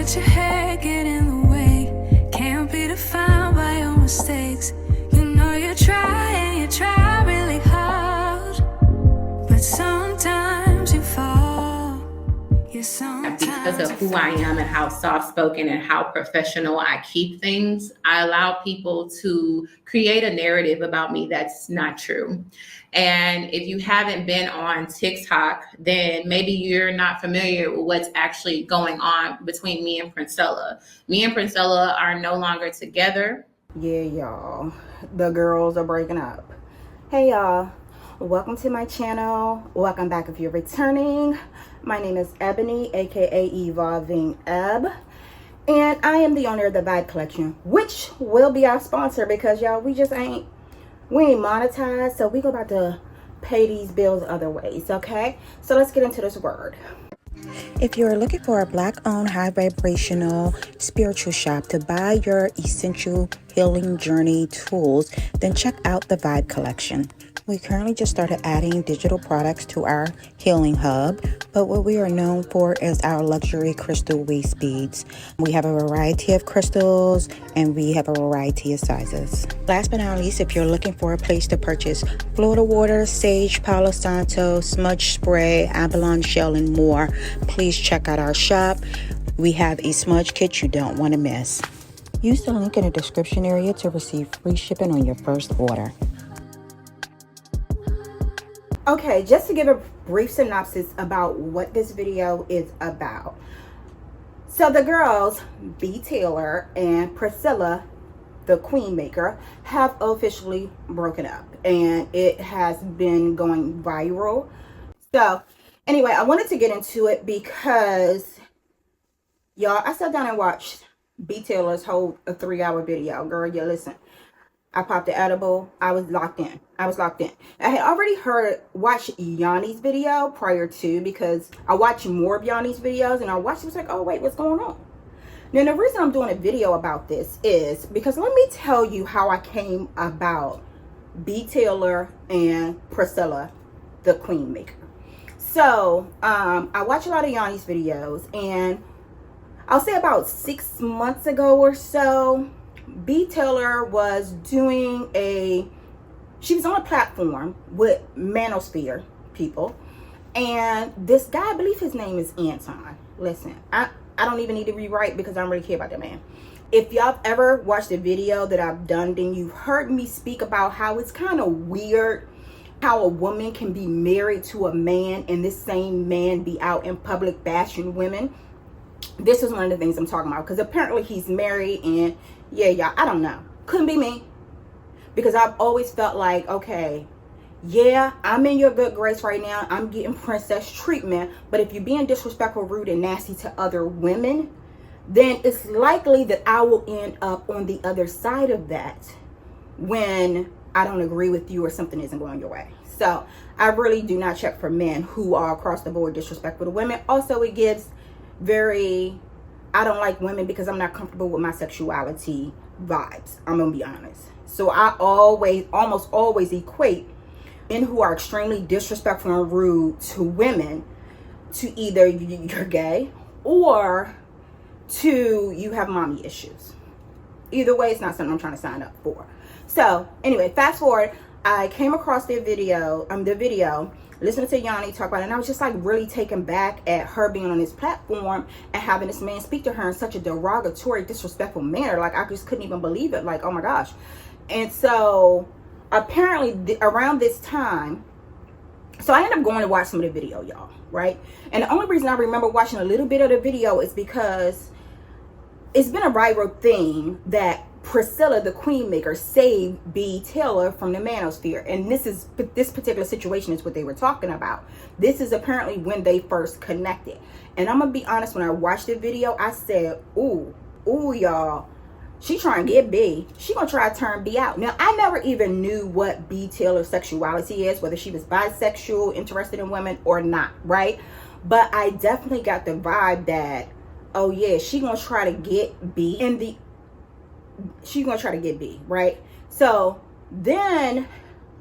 let your head get in the way. Can't be defined by your mistakes. You know you try really hard, but sometimes you fall. Yeah, sometimes because of who I am and how soft-spoken and how professional I keep things, I allow people to create a narrative about me that's not true. And if you haven't been on TikTok, then maybe you're not familiar with what's actually going on between me and Princella. Me and Princella are no longer together. Yeah, y'all, the girls are breaking up. Hey y'all, welcome to my channel. Welcome back if you're returning. My name is Ebony, aka Evolving Eb, and I am the owner of the 𝐵𝐷 Collection, which will be our sponsor because y'all, we ain't monetized, so we go about to pay these bills other ways. Okay, so let's get into this word. If you're looking for a Black-owned, high vibrational spiritual shop to buy your essential healing journey tools, then check out the 𝐵𝐷 Collection. We currently just started adding digital products to our healing hub, but what we are known for is our luxury crystal waist beads. We have a variety of crystals and we have a variety of sizes. Last but not least, if you're looking for a place to purchase Florida water, sage, Palo Santo, smudge spray, abalone shell, and more, please check out our shop. We have a smudge kit you don't want to miss. Use the link in the description area to receive free shipping on your first order. Okay, just to give a brief synopsis about what this video is about. So the girls, b.taylor and Princella, the queen maker, have officially broken up, and it has been going viral. So anyway, I wanted to get into it because, y'all, I sat down and watched b.taylor's whole 3-hour video. Girl, yeah, listen. I popped the edible. I was locked in. I had already watched Yanni's video prior to, because I watched more of Yanni's videos, and I watched it, was like, oh wait, what's going on? Now the reason I'm doing a video about this is because let me tell you how I came about b.taylor and Princella, the queen maker. So I watch a lot of Yanni's videos, and I'll say about 6 months ago or so, b.taylor was doing she was on a platform with manosphere people, and this guy, I believe his name is Anton. Listen, I don't even need to rewrite because I don't really care about that man. If y'all ever watched a video that I've done, then you've heard me speak about how it's kind of weird how a woman can be married to a man and this same man be out in public bashing women. This is one of the things I'm talking about, because apparently he's married, and yeah, y'all, I don't know. Couldn't be me. Because I've always felt like, okay, yeah, I'm in your good grace right now. I'm getting princess treatment. But if you're being disrespectful, rude, and nasty to other women, then it's likely that I will end up on the other side of that when I don't agree with you or something isn't going your way. So I really do not check for men who are across the board disrespectful to women. Also, it gives I don't like women because I'm not comfortable with my sexuality vibes. I'm gonna be honest. So I almost always equate men who are extremely disrespectful and rude to women to either you're gay or to you have mommy issues. Either way, it's not something I'm trying to sign up for. So anyway, fast forward, I came across the video, listening to Yanni talk about it, and I was just like really taken back at her being on this platform and having this man speak to her in such a derogatory, disrespectful manner. Like, I just couldn't even believe it. Like, oh my gosh. And so apparently around this time, so I ended up going to watch some of the video, y'all, right? And the only reason I remember watching a little bit of the video is because it's been a viral thing that Princella, the queen maker, saved b.taylor from the manosphere. And this particular situation is what they were talking about. This is apparently when they first connected. And I'm gonna be honest, when I watched the video, I said, ooh, y'all, she trying to get B. She gonna try to turn B out. Now, I never even knew what b.taylor's sexuality is, whether she was bisexual, interested in women or not, right? But I definitely got the vibe that, oh yeah, she gonna try to get B right? So then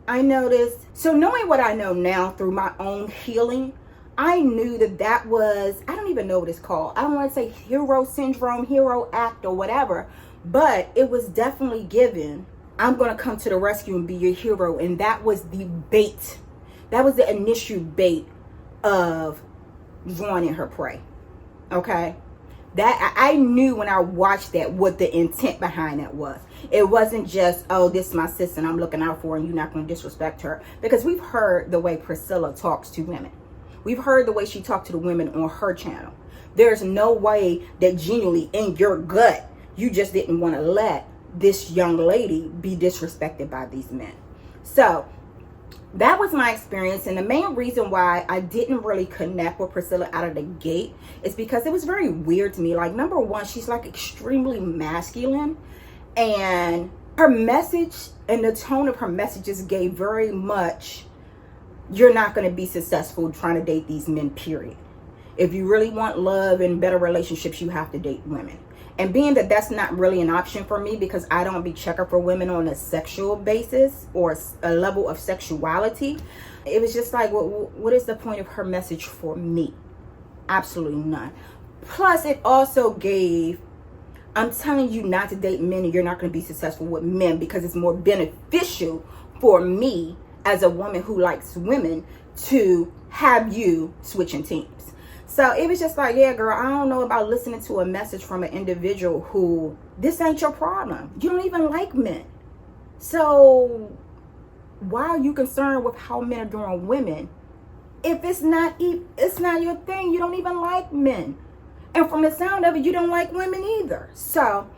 I noticed, so knowing what I know now through my own healing, I knew that was, I don't even know what it's called. I don't want to say hero syndrome, hero act, or whatever, but it was definitely given, I'm going to come to the rescue and be your hero. And that was the bait. That was the initial bait of drawing in her prey. Okay? That I knew when I watched that what the intent behind that was. It wasn't just, oh, this is my sister and I'm looking out for her and you're not going to disrespect her. Because we've heard the way Princella talks to women. We've heard the way she talked to the women on her channel. There's no way that genuinely in your gut, you just didn't want to let this young lady be disrespected by these men. So that was my experience. And the main reason why I didn't really connect with Princella out of the gate is because it was very weird to me. Like, number one, she's like extremely masculine. And her message and the tone of her messages gave very much, you're not going to be successful trying to date these men, period. If you really want love and better relationships, you have to date women. And being that that's not really an option for me because I don't be checking for women on a sexual basis or a level of sexuality, it was just like, what is the point of her message for me? Absolutely none. Plus, it also gave, I'm telling you not to date men and you're not going to be successful with men because it's more beneficial for me as a woman who likes women to have you switching teams. So it was just like, yeah, girl, I don't know about listening to a message from an individual who, this ain't your problem. You don't even like men. So why are you concerned with how men are doing women? If it's not your thing, you don't even like men. And from the sound of it, you don't like women either. So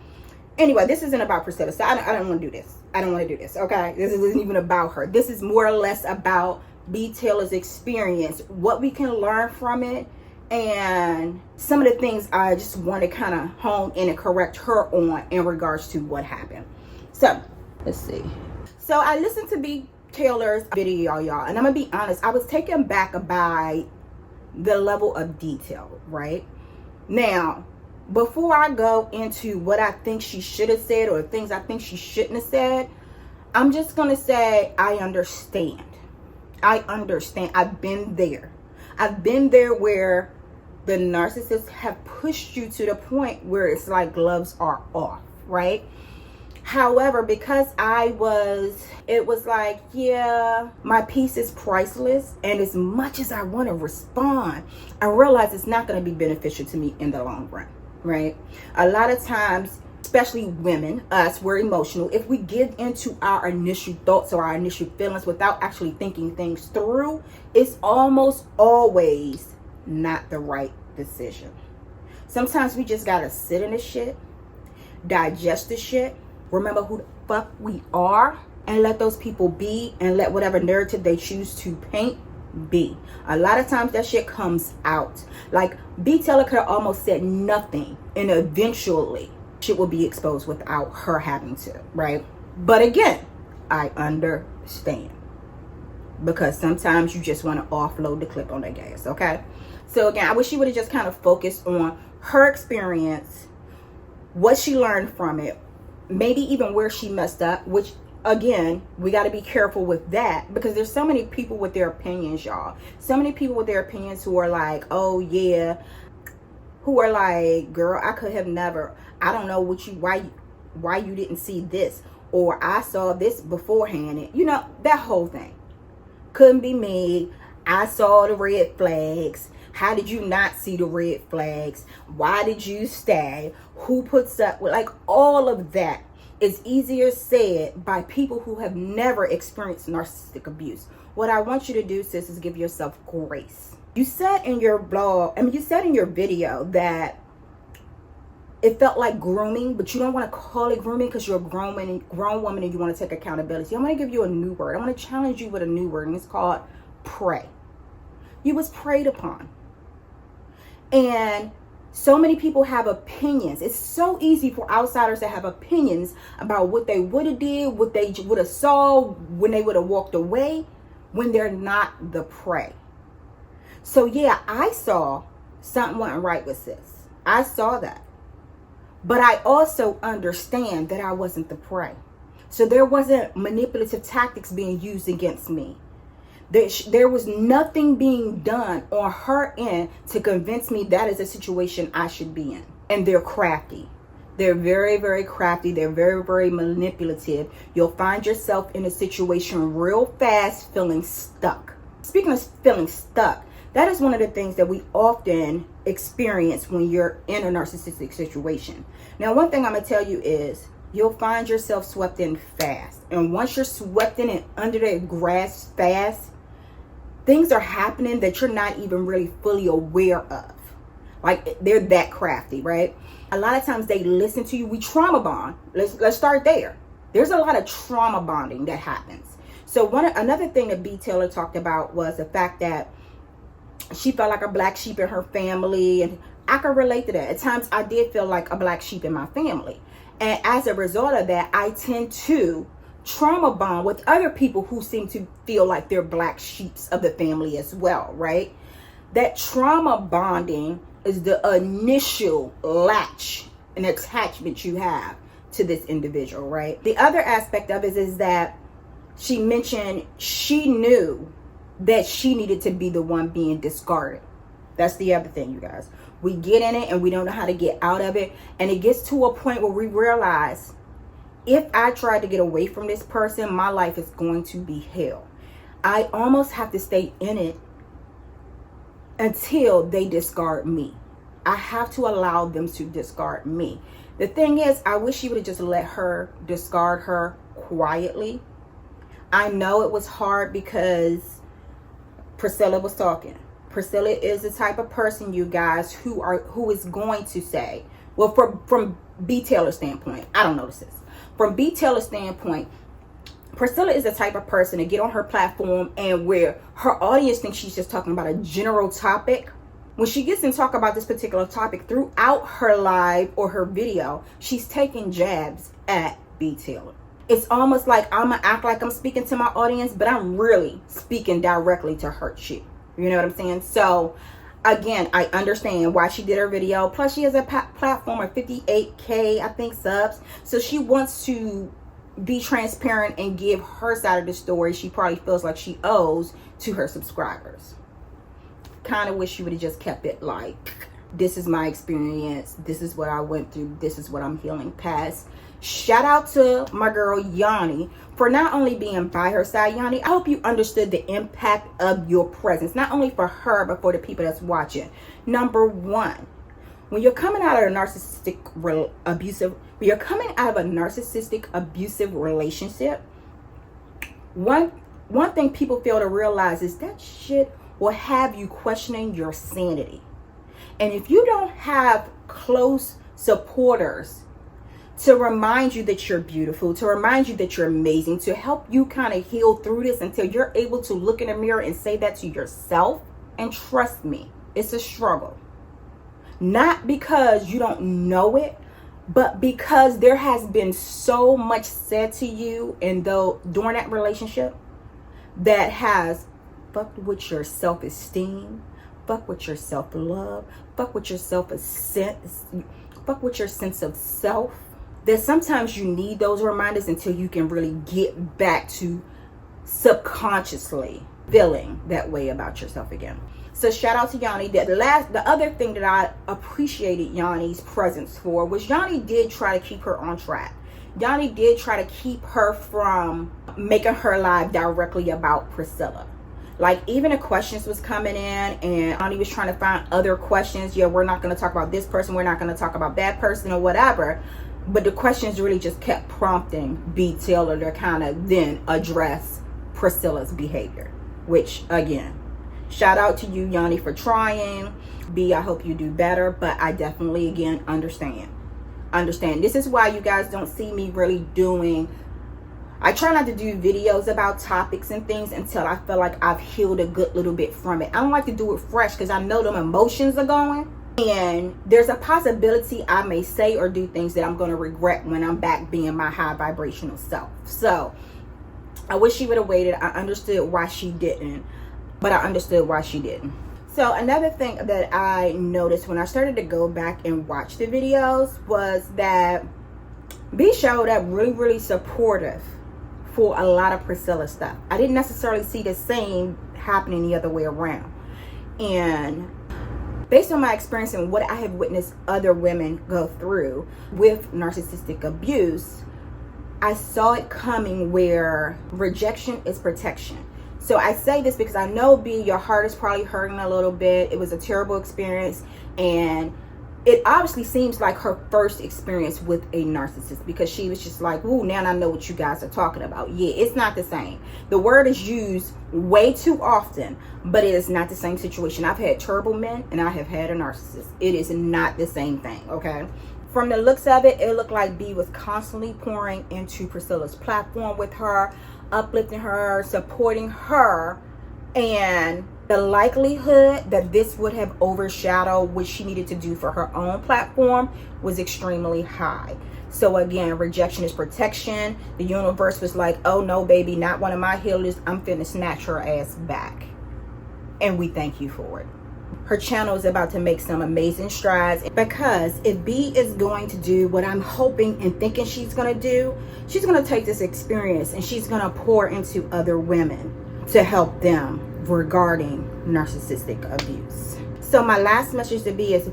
anyway, this isn't about Princella. So I don't want to do this. I don't want to do this, okay? This isn't even about her. This is more or less about b.taylor's experience, what we can learn from it, and some of the things I just want to kind of hone in and correct her on in regards to what happened. So, let's see. So, I listened to b.taylor's video, y'all, and I'm going to be honest, I was taken back by the level of detail, right? Now, before I go into what I think she should have said or things I think she shouldn't have said, I'm just going to say I understand. I understand. I've been there. I've been there where the narcissists have pushed you to the point where it's like gloves are off, right? However, because it was like, yeah, my piece is priceless. And as much as I want to respond, I realize it's not going to be beneficial to me in the long run, right? A lot of times, especially women, us, we're emotional. If we give into our initial thoughts or our initial feelings without actually thinking things through, it's almost always not the right decision. Sometimes we just gotta sit in the shit, digest the shit, remember who the fuck we are, and let those people be, and let whatever narrative they choose to paint be. A lot of times that shit comes out. Like b.taylor could have almost said nothing, and eventually shit will be exposed without her having to, right? But again, I understand. Because sometimes you just want to offload the clip on the gas, okay? So again, I wish she would have just kind of focused on her experience, what she learned from it, maybe even where she messed up, which again, we got to be careful with that because there's so many people with their opinions, y'all. So many people with their opinions who are like, oh yeah, who are like, girl, I could have never, I don't know why you didn't see this, or I saw this beforehand. You know, that whole thing. Couldn't be me. I saw the red flags. How did you not see the red flags? Why did you stay? Who puts up with, like, all of that is easier said by people who have never experienced narcissistic abuse. What I want you to do, sis, is give yourself grace. You said in your blog, you said in your video that it felt like grooming, but you don't want to call it grooming because you're a grown woman and you want to take accountability. I'm going to give you a new word. I want to challenge you with a new word, and it's called prey. You was preyed upon. And so many people have opinions. It's so easy for outsiders to have opinions about what they would have did, what they would have saw when they would have walked away, when they're not the prey. So yeah, I saw something wasn't right with sis. I saw that. But I also understand that I wasn't the prey. So there wasn't manipulative tactics being used against me. There was nothing being done on her end to convince me that is a situation I should be in. And they're crafty. They're very, very crafty. They're very, very manipulative. You'll find yourself in a situation real fast feeling stuck. Speaking of feeling stuck, that is one of the things that we often experience when you're in a narcissistic situation. Now, one thing I'm going to tell you is you'll find yourself swept in fast. And once you're swept in and under the grass fast, things are happening that you're not even really fully aware of. Like, they're that crafty, right? A lot of times they listen to you. We trauma bond. Let's start there. There's a lot of trauma bonding that happens. So another thing that 𝐵_Taylor talked about was the fact that she felt like a black sheep in her family, and I can relate to that. At times I did feel like a black sheep in my family, and as a result of that, I tend to trauma bond with other people who seem to feel like they're black sheeps of the family as well, right? That trauma bonding is the initial latch and attachment you have to this individual, right? The other aspect of it is that she mentioned she knew that she needed to be the one being discarded. That's the other thing, you guys. We get in it and we don't know how to get out of it. And it gets to a point where we realize, if I try to get away from this person, my life is going to be hell. I almost have to stay in it until they discard me. I have to allow them to discard me. The thing is, I wish she would have just let her discard her quietly. I know it was hard because Princella was talking. Princella is the type of person, you guys, who is going to say, well, from 𝐵_Taylor's standpoint, I don't know this is. From 𝐵_Taylor's standpoint, Princella is the type of person to get on her platform and where her audience thinks she's just talking about a general topic. When she gets to talk about this particular topic throughout her live or her video, she's taking jabs at 𝐵_Taylor. It's almost like I'm going to act like I'm speaking to my audience, but I'm really speaking directly to hurt you. You know what I'm saying? So, again, I understand why she did her video. Plus, she has a platform of 58K, I think, subs. So, she wants to be transparent and give her side of the story she probably feels like she owes to her subscribers. Kind of wish she would have just kept it like, this is my experience. This is what I went through. This is what I'm healing past. Shout out to my girl Yanni for not only being by her side. Yanni, I hope you understood the impact of your presence, not only for her but for the people that's watching. Number one, when you're coming out of a narcissistic abusive relationship, one thing people fail to realize is that shit will have you questioning your sanity. And if you don't have close supporters to remind you that you're beautiful, to remind you that you're amazing, to help you kind of heal through this until you're able to look in the mirror and say that to yourself. And trust me, it's a struggle. Not because you don't know it, but because there has been so much said to you during that relationship that has fucked with your self-esteem, fuck with your self-love, fuck with your fuck with your sense of self. That sometimes you need those reminders until you can really get back to subconsciously feeling that way about yourself again. So shout out to Yanni. The other thing that I appreciated Yanni's presence for was Yanni did try to keep her on track. Yanni did try to keep her from making her live directly about Princella. Like, even the questions was coming in and Yanni was trying to find other questions. Yeah, we're not going to talk about this person. We're not going to talk about that person or whatever. But the questions really just kept prompting 𝐵_Taylor to kind of then address Princilla's behavior. Which, again, shout out to you, Yanni, for trying. B, I hope you do better. But I definitely, again, understand. This is why you guys don't see me really doing... I try not to do videos about topics and things until I feel like I've healed a good little bit from it. I don't like to do it fresh because I know them emotions are going. And there's a possibility I may say or do things that I'm going to regret when I'm back being my high vibrational self. So I wish she would have waited. I understood why she didn't, but I understood why she didn't. So another thing that I noticed when I started to go back and watch the videos was that B showed up really, really supportive for a lot of Princella stuff. I didn't necessarily see the same happening the other way around. And based on my experience and what I have witnessed other women go through with narcissistic abuse, I saw it coming where rejection is protection. So I say this because I know, B, your heart is probably hurting a little bit. It was a terrible experience, and it obviously seems like her first experience with a narcissist, because she was just like, ooh, now I know what you guys are talking about. Yeah, it's not the same. The word is used way too often, but it is not the same situation. I've had terrible men and I have had a narcissist. It is not the same thing, okay? From the looks of it, it looked like B was constantly pouring into Princella's platform with her, uplifting her, supporting her, and the likelihood that this would have overshadowed what she needed to do for her own platform was extremely high. So again, rejection is protection. The universe was like, oh no, baby, not one of my healers. I'm finna snatch her ass back. And we thank you for it. Her channel is about to make some amazing strides, because if B is going to do what I'm hoping and thinking she's going to do, she's going to take this experience and she's going to pour into other women to help them regarding narcissistic abuse. So my last message to B is,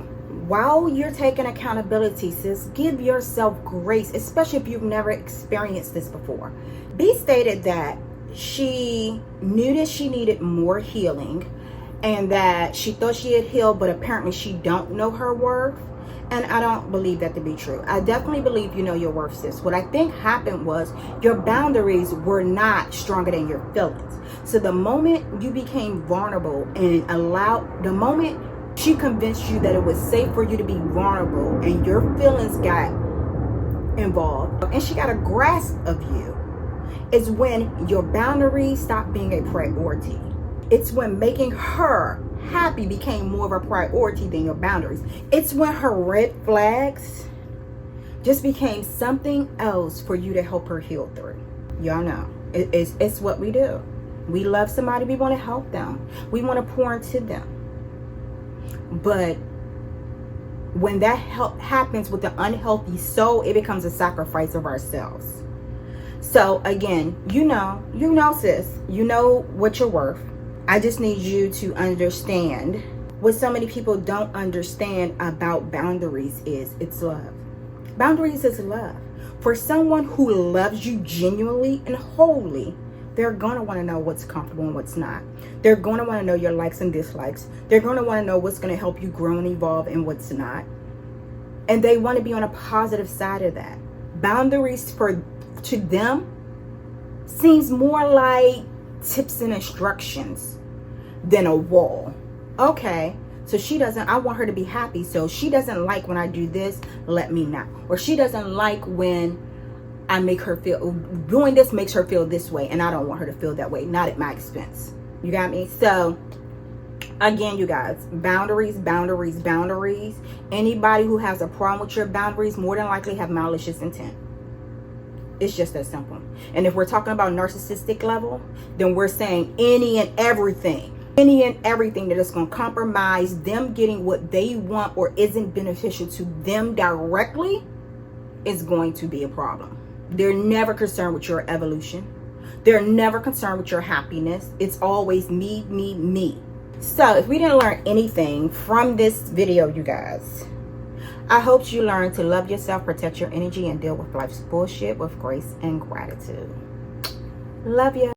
while you're taking accountability, sis, give yourself grace, especially if you've never experienced this before. B stated that she knew that she needed more healing, and that she thought she had healed, but apparently she don't know her worth. And I don't believe that to be true. I definitely believe you know your worth, sis. What I think happened was your boundaries were not stronger than your feelings. So the moment you became vulnerable and the moment she convinced you that it was safe for you to be vulnerable and your feelings got involved and she got a grasp of you, is when your boundaries stopped being a priority. It's when making her happy became more of a priority than your boundaries. It's when her red flags just became something else for you to help her heal through. Y'all know, it's what we do. We love somebody, we want to help them. We want to pour into them. But when that happens with the unhealthy soul, it becomes a sacrifice of ourselves. So again, you know, sis, you know what you're worth. I just need you to understand what so many people don't understand about boundaries is it's love. Boundaries is love. For someone who loves you genuinely and wholly, they're going to want to know what's comfortable and what's not. They're going to want to know your likes and dislikes. They're going to want to know what's going to help you grow and evolve and what's not. And they want to be on a positive side of that. Boundaries to them seems more like tips and instructions than a wall. Okay, so I want her to be happy, so she doesn't like when I do this, let me know. Or she doesn't like when I make her feel, doing this makes her feel this way, and I don't want her to feel that way, not at my expense. You got me? So again, you guys, boundaries, boundaries, boundaries. Anybody who has a problem with your boundaries more than likely have malicious intent. It's just that simple. And if we're talking about narcissistic level, then we're saying any and everything that is going to compromise them getting what they want or isn't beneficial to them directly is going to be a problem. They're never concerned with your evolution. They're never concerned with your happiness. It's always me, me, me. So if we didn't learn anything from this video, you guys, I hope you learn to love yourself, protect your energy, and deal with life's bullshit with grace and gratitude. Love you.